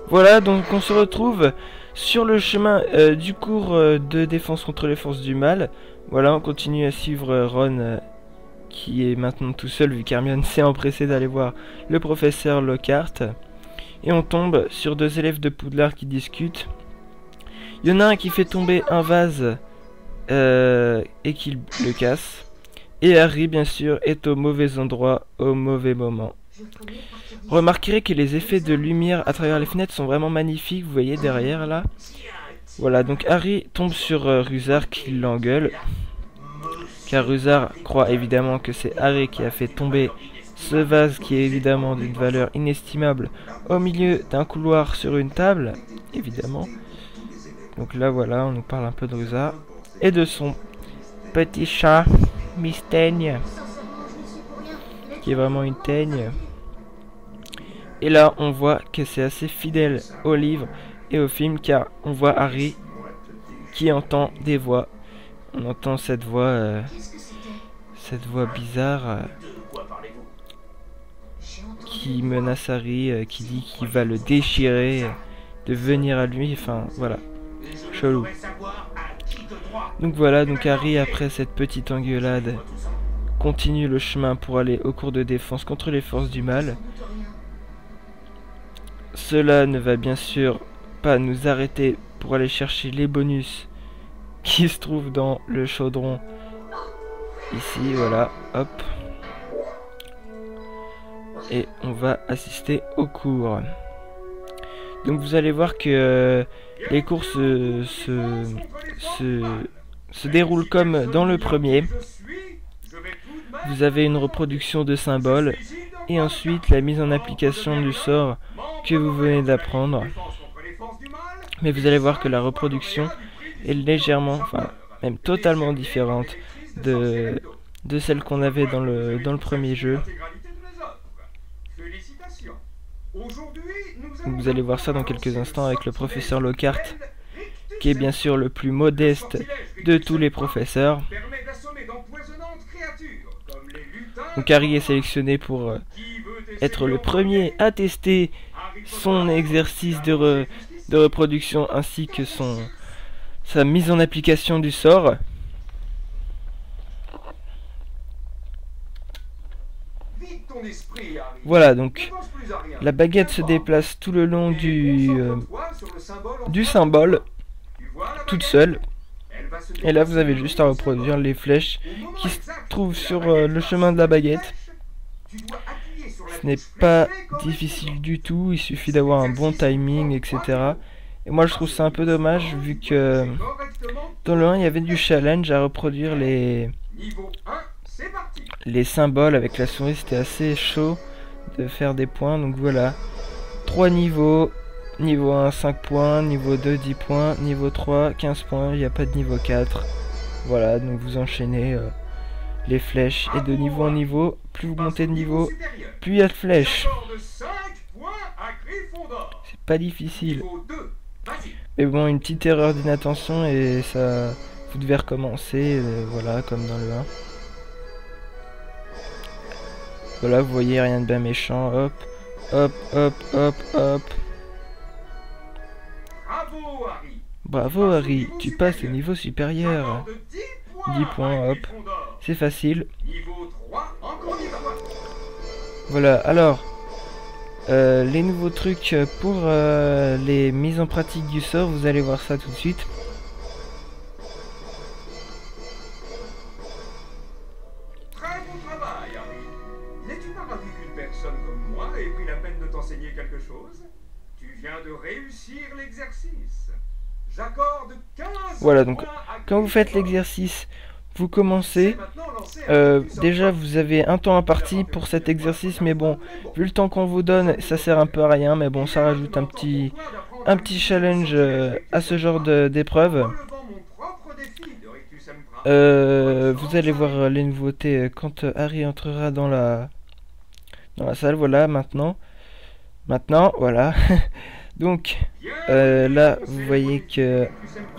Voilà, donc on se retrouve sur le chemin du cours de défense contre les forces du mal. Voilà, on continue à suivre Ron qui est maintenant tout seul vu qu'Hermione s'est empressée d'aller voir le professeur Lockhart. Et on tombe sur deux élèves de Poudlard qui discutent. Il y en a un qui fait tomber un vase et qui le casse. Et Harry, bien sûr, est au mauvais endroit, au mauvais moment. Remarquerez que les effets de lumière à travers les fenêtres sont vraiment magnifiques, vous voyez derrière là. Voilà, donc Harry tombe sur Rusard qui l'engueule. Car Rusard croit évidemment que c'est Harry qui a fait tomber ce vase qui est évidemment d'une valeur inestimable au milieu d'un couloir sur une table, évidemment. Donc là voilà, on nous parle un peu de Rusard et de son petit chat, Miss Teigne, qui est vraiment une teigne. Et là on voit que c'est assez fidèle au livre et au film car on voit Harry qui entend des voix. On entend cette voix bizarre qui menace Harry, qui dit qu'il va le déchirer, de venir à lui, enfin voilà, chelou. Donc voilà, donc Harry après cette petite engueulade continue le chemin pour aller au cours de défense contre les forces du mal. Cela ne va bien sûr pas nous arrêter pour aller chercher les bonus qui se trouvent dans le chaudron. Ici, voilà, hop. Et on va assister au cours. Donc vous allez voir que les cours se déroulent comme dans le premier. Vous avez une reproduction de symboles et ensuite la mise en application du sort que vous venez d'apprendre. Mais vous allez voir que la reproduction est légèrement, enfin même totalement différente de celle qu'on avait dans le premier jeu. Donc vous allez voir ça dans quelques instants avec le professeur Lockhart, qui est bien sûr le plus modeste de tous les professeurs. Donc Harry est sélectionné pour être le premier à tester son exercice de reproduction ainsi que sa mise en application du sort. Voilà, donc la baguette se déplace tout le long du symbole, toute seule. Et là vous avez juste à reproduire les flèches qui se trouvent sur le chemin de la baguette. Ce n'est pas difficile du tout, il suffit d'avoir un bon timing, etc. Et moi je trouve ça un peu dommage vu que dans le 1 il y avait du challenge à reproduire les symboles avec la souris, c'était assez chaud de faire des points. Donc voilà, 3 niveaux, niveau 1 5 points, niveau 2 10 points, niveau 3 15 points, il n'y a pas de niveau 4. Voilà, donc vous enchaînez les flèches et de niveau en niveau, plus vous montez de niveau, plus il y a de flèches. C'est pas difficile. Mais bon, une petite erreur d'inattention et ça, vous devez recommencer, voilà, comme dans le 1. Voilà, vous voyez, rien de bien méchant, hop, hop, hop, hop, hop. Bravo Harry, tu passes au niveau supérieur. 10 points, hop, c'est facile. Voilà, alors, les nouveaux trucs pour les mises en pratique du sort, vous allez voir ça tout de suite. Très bon travail, Harry. N'es-tu pas ravi qu'une personne comme moi ait pris la peine de t'enseigner quelque chose? Tu viens de réussir l'exercice. J'accorde 15 voilà, donc quand vous faites l'exercice, vous commencez. Déjà, vous avez un temps imparti pour cet exercice, mais bon, vu le temps qu'on vous donne, ça sert un peu à rien, mais bon, ça rajoute un petit challenge à ce genre d'épreuve. Vous allez voir les nouveautés quand Harry entrera dans la salle. Voilà, maintenant, voilà. Donc là vous voyez qu'il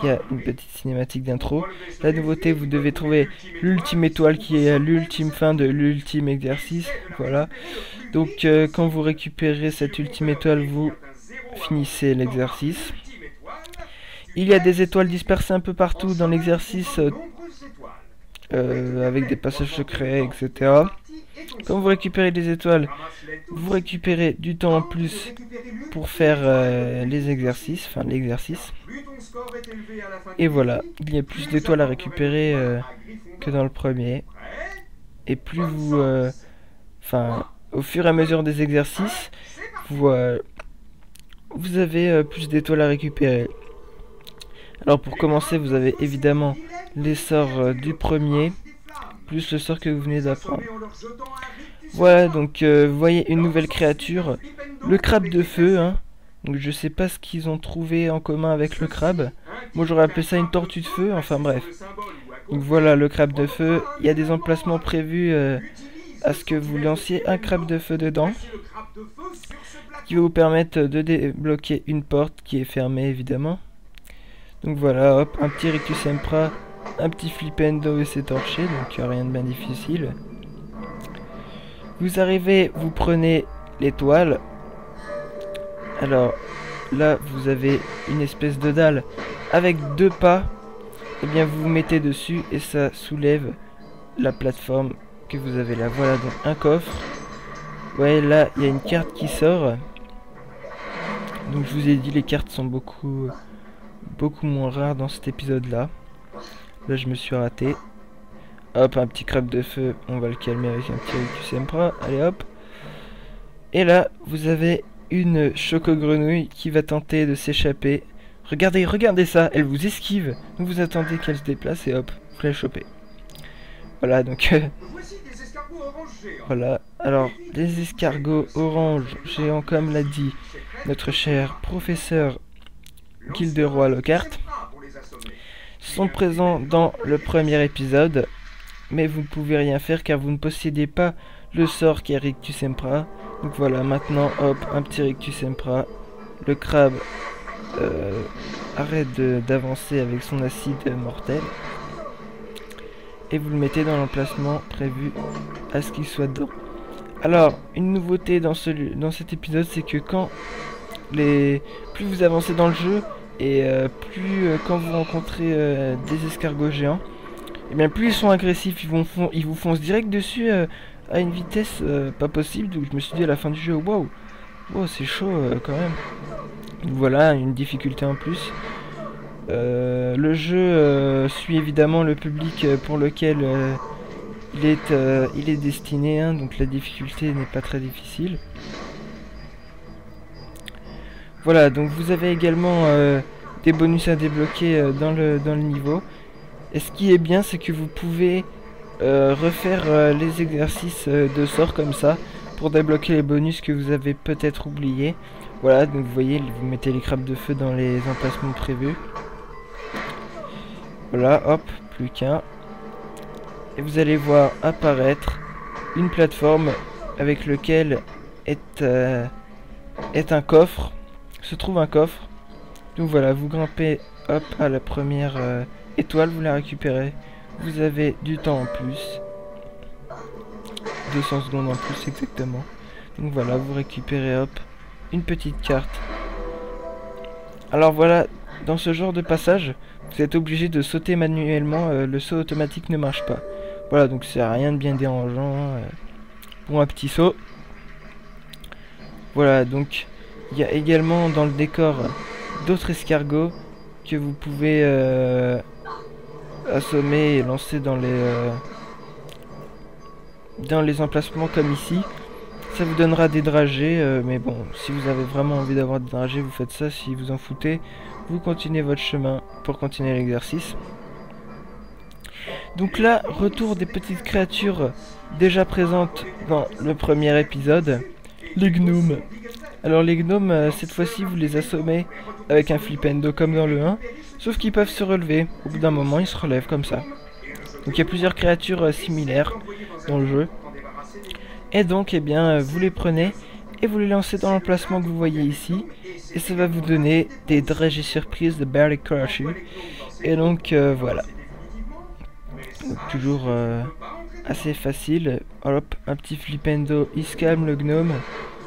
y a une petite cinématique d'intro. La nouveauté, vous devez trouver l'ultime étoile qui est à l'ultime fin de l'ultime exercice. Voilà. Donc quand vous récupérez cette ultime étoile, vous finissez l'exercice. Il y a des étoiles dispersées un peu partout dans l'exercice, avec des passages secrets, etc. Quand vous récupérez des étoiles, vous récupérez du temps en plus pour faire les exercices, enfin l'exercice. Et voilà, il y a plus d'étoiles à récupérer que dans le premier. Et plus vous... au fur et à mesure des exercices, vous avez plus d'étoiles à récupérer. Alors pour commencer, vous avez évidemment les sorts du premier, plus le sort que vous venez d'apprendre. Voilà, donc vous voyez une nouvelle créature, le crabe de feu, hein. Donc je sais pas ce qu'ils ont trouvé en commun avec le crabe. Moi j'aurais appelé ça une tortue de feu, enfin bref. Donc voilà le crabe de feu, il y a des emplacements prévus à ce que vous lanciez un crabe de feu dedans, qui va vous permettre de débloquer une porte qui est fermée évidemment. Donc voilà, hop, un petit Rictus Sempra, un petit Flipendo et c'est torché, donc rien de bien difficile. Vous arrivez, vous prenez l'étoile. Alors là, vous avez une espèce de dalle avec 2 pas. Et bien vous vous mettez dessus et ça soulève la plateforme que vous avez là. Voilà donc un coffre. Ouais, là il y a une carte qui sort. Donc je vous ai dit, les cartes sont beaucoup moins rares dans cet épisode là. Là je me suis raté. Hop, un petit crabe de feu, on va le calmer avec un petit Rictus Sempra. Allez hop. Et là vous avez une choco-grenouille qui va tenter de s'échapper. Regardez ça, elle vous esquive. Donc vous attendez qu'elle se déplace et hop, vous la chopez. Voilà, donc voilà, alors les escargots orange géants, comme l'a dit notre cher professeur Gilderoy Lockhart, sont présents dans le premier épisode. Mais vous ne pouvez rien faire car vous ne possédez pas le sort qui est Rictus Sempra. Donc voilà, maintenant, hop, un petit Rictus Sempra. Le crabe arrête d'avancer avec son acide mortel. Et vous le mettez dans l'emplacement prévu à ce qu'il soit dedans. Alors, une nouveauté dans cet épisode, c'est que plus vous avancez dans le jeu, et quand vous rencontrez des escargots géants, et bien plus ils sont agressifs, ils vous foncent direct dessus à une vitesse pas possible. Donc je me suis dit à la fin du jeu, waouh, c'est chaud quand même. Voilà, une difficulté en plus. Le jeu suit évidemment le public pour lequel il est destiné, hein, donc la difficulté n'est pas très difficile. Voilà, donc vous avez également des bonus à débloquer dans le niveau. Et ce qui est bien, c'est que vous pouvez refaire les exercices de sort comme ça pour débloquer les bonus que vous avez peut-être oubliés. Voilà, donc vous voyez, vous mettez les crabes de feu dans les emplacements prévus. Voilà, hop, plus qu'un. Et vous allez voir apparaître une plateforme avec lequel est un coffre. Se trouve un coffre. Donc voilà, vous grimpez hop à la première étoile, vous la récupérez. Vous avez du temps en plus. 200 secondes en plus exactement. Donc voilà, vous récupérez hop une petite carte. Alors voilà, dans ce genre de passage, vous êtes obligé de sauter manuellement, le saut automatique ne marche pas. Voilà, donc c'est rien de bien dérangeant pour un petit saut. Voilà, donc il y a également dans le décor d'autres escargots que vous pouvez assommer et lancer dans les emplacements comme ici. Ça vous donnera des dragées, mais bon, si vous avez vraiment envie d'avoir des dragées, vous faites ça. Si vous en foutez, vous continuez votre chemin pour continuer l'exercice. Donc là, retour des petites créatures déjà présentes dans le premier épisode, les gnomes. Alors les gnomes, cette fois-ci, vous les assommez avec un flipendo comme dans le 1, sauf qu'ils peuvent se relever. Au bout d'un moment, ils se relèvent comme ça. Donc il y a plusieurs créatures similaires dans le jeu. Et donc, eh bien, vous les prenez et vous les lancez dans l'emplacement que vous voyez ici. Et ça va vous donner des dragées surprises de Barley Crusher. Et donc, voilà. Donc, toujours assez facile. Hop, un petit flipendo, il se calme le gnome.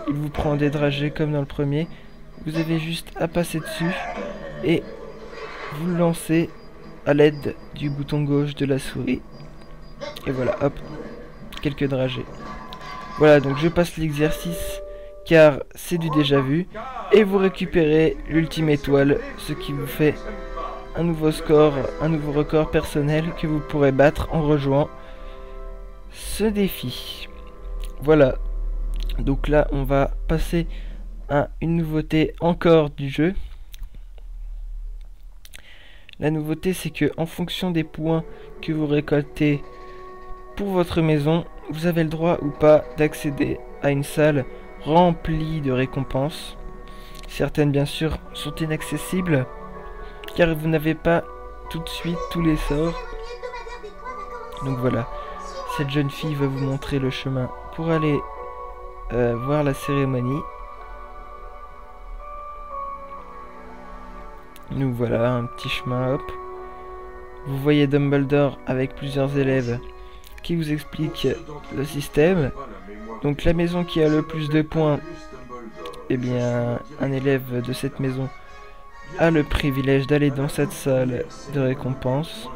Il vous prend des dragées comme dans le premier. Vous avez juste à passer dessus et vous le lancez à l'aide du bouton gauche de la souris. Et voilà, hop, quelques dragées. Voilà, donc je passe l'exercice car c'est du déjà vu. Et vous récupérez l'ultime étoile, ce qui vous fait un nouveau score, un nouveau record personnel que vous pourrez battre en rejoignant ce défi. Voilà, donc là on va passer à une nouveauté encore du jeu. La nouveauté, c'est que en fonction des points que vous récoltez pour votre maison, vous avez le droit ou pas d'accéder à une salle remplie de récompenses. Certaines bien sûr sont inaccessibles car vous n'avez pas tout de suite tous les sorts. Donc voilà, cette jeune fille va vous montrer le chemin pour aller voir la cérémonie. Nous voilà, un petit chemin, hop. Vous voyez Dumbledore avec plusieurs élèves qui vous expliquent le système. Donc la maison qui a le plus de points, eh bien un élève de cette maison a le privilège d'aller dans cette salle de récompense.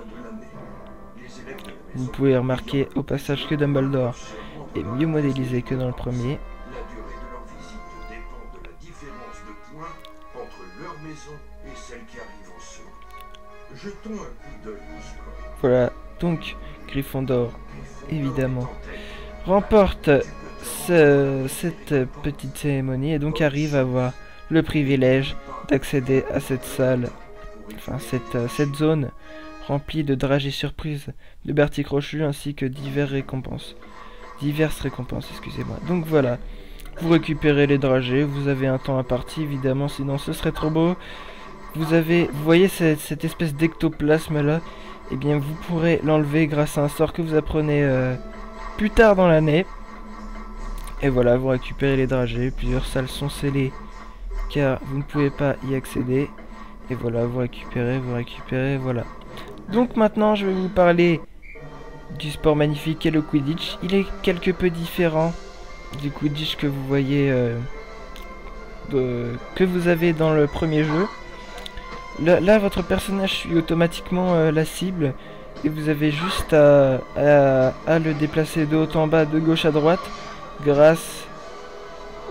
Vous pouvez remarquer au passage que Dumbledore est mieux modélisé que dans le premier. Voilà, donc Gryffondor, évidemment, remporte cette petite cérémonie et donc arrive à avoir le privilège d'accéder à cette salle, enfin cette zone remplie de dragées surprises de Bertie Crochu ainsi que diverses récompenses, excusez-moi. Donc voilà, vous récupérez les dragées, vous avez un temps imparti évidemment, sinon ce serait trop beau. Vous voyez cette espèce d'ectoplasme là, et eh bien vous pourrez l'enlever grâce à un sort que vous apprenez plus tard dans l'année. Et voilà, vous récupérez les dragées, plusieurs salles sont scellées car vous ne pouvez pas y accéder. Et voilà, vous récupérez, voilà. Donc maintenant je vais vous parler du sport magnifique et le Quidditch. Il est quelque peu différent du Quidditch que vous voyez, que vous avez dans le premier jeu. Là, votre personnage suit automatiquement la cible et vous avez juste à le déplacer de haut en bas, de gauche à droite, grâce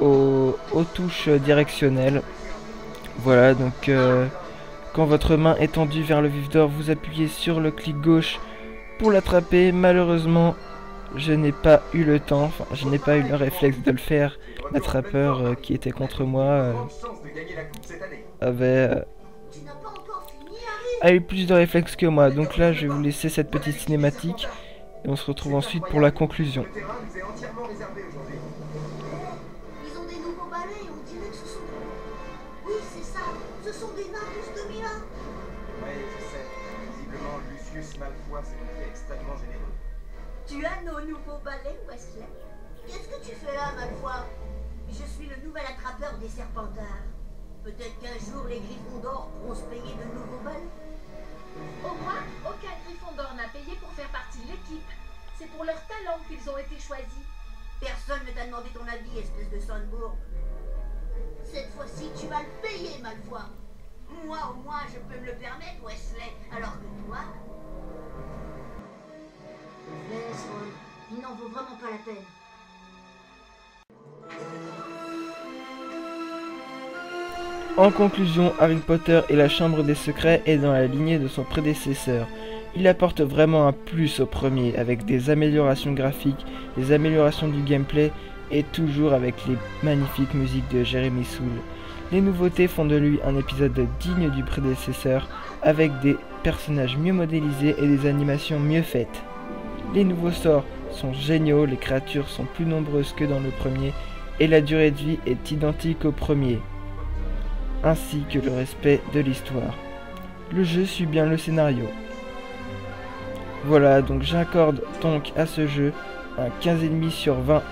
aux touches directionnelles. Voilà, donc quand votre main est tendue vers le vif d'or, vous appuyez sur le clic gauche pour l'attraper. Malheureusement, je n'ai pas eu le temps, enfin je n'ai pas eu le réflexe de le faire. L'attrapeur qui était contre moi a eu plus de réflexes que moi. Donc là, je vais vous laisser cette petite cinématique et on se retrouve ensuite pour la conclusion. Ils ont des nouveaux balais et on dirait que ce sont... Oui, c'est ça, ce sont des Nimbus 2001. Oui, je sais. Visiblement, Lucius Malfoy s'est montré extrêmement généreux. Tu as nos nouveaux balais, Wesley? Qu'est-ce que tu fais là, Malfoy? Je suis le nouvel attrapeur des Serpentards. Peut-être qu'un jour, les Gryffondors pourront se payer de nouveaux balais. Au moins, aucun Gryffondor n'a payé pour faire partie de l'équipe. C'est pour leur talent qu'ils ont été choisis. Personne ne t'a demandé ton avis, espèce de Sonbourg. Cette fois-ci, tu vas le payer, Malfoy. Moi, au moins, je peux me le permettre, Wesley. Alors que toi... Laisse, Ron. Il n'en vaut vraiment pas la peine. En conclusion, Harry Potter et la Chambre des Secrets est dans la lignée de son prédécesseur. Il apporte vraiment un plus au premier, avec des améliorations graphiques, des améliorations du gameplay, et toujours avec les magnifiques musiques de Jeremy Soule. Les nouveautés font de lui un épisode digne du prédécesseur, avec des personnages mieux modélisés et des animations mieux faites. Les nouveaux sorts sont géniaux, les créatures sont plus nombreuses que dans le premier, et la durée de vie est identique au premier, ainsi que le respect de l'histoire. Le jeu suit bien le scénario. Voilà, donc j'accorde donc à ce jeu un 15,5 sur 20